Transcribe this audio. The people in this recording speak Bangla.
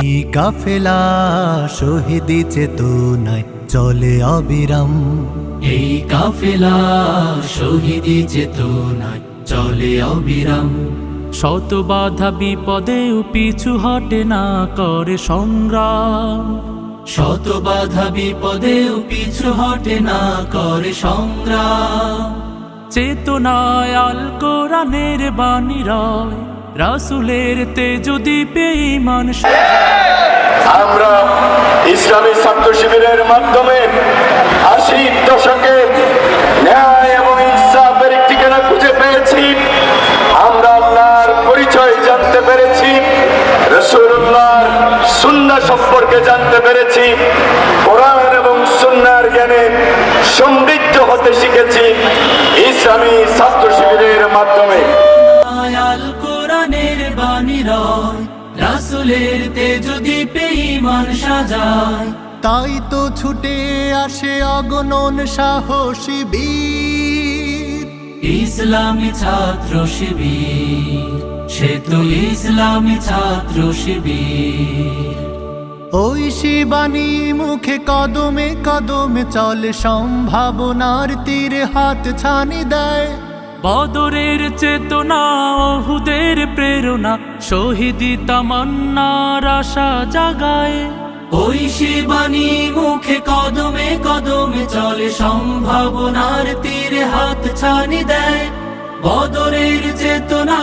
এই কাফেলা শহীদি চেতনায় চলে অবিরাম। এই কাফেলা শহীদি চেতনায় চলে অবিরাম। শত বাধা বিপদেও পিছু হটে না করে সংগ্রাম। শত বাধা বিপদেও পিছু হটে না করে সংগ্রাম। চেতনায় আল কোরআনের বাণী রয়, রাসূলের তেজদীপে ঈমান। আমরা ইসলামী ছাত্র শিবিরের মাধ্যমে ৮০ দশকে ন্যায় এবং ইনসাফের ঠিকানা খুঁজে পেয়েছি। আমরা আল্লাহর পরিচয় জানতে পেরেছি, রাসূলুল্লাহর সুন্নাহ সম্পর্কে জানতে পেরেছি, কোরআন এবং সুন্নাহর জ্ঞানে সমৃদ্ধ হতে শিখেছি ইসলামী ছাত্র শিবিরের মাধ্যমে। আল কোরআনের বাণী রয়, রাসূলের তেজদীপে ঈমান সাজায়। তাই তো ছুটে আসে অগণন সাহসী বীর। ইসলামী ছাত্র শিবির, সে তো ইসলামী ছাত্র শিবির। ওই শিবানী মুখে কদমে কদমে চলে, সম্ভাবনার তীরে হাত ছানি দেয়। বদরের চেতনা, ওহুদের প্রেরণা, শহীদি তামান্নার আশা জাগায়। ওই শিবানী মুখে কদমে কদমে চলে, সম্ভাবনার তীরে হাত ছানি দেয়। বদরের চেতনা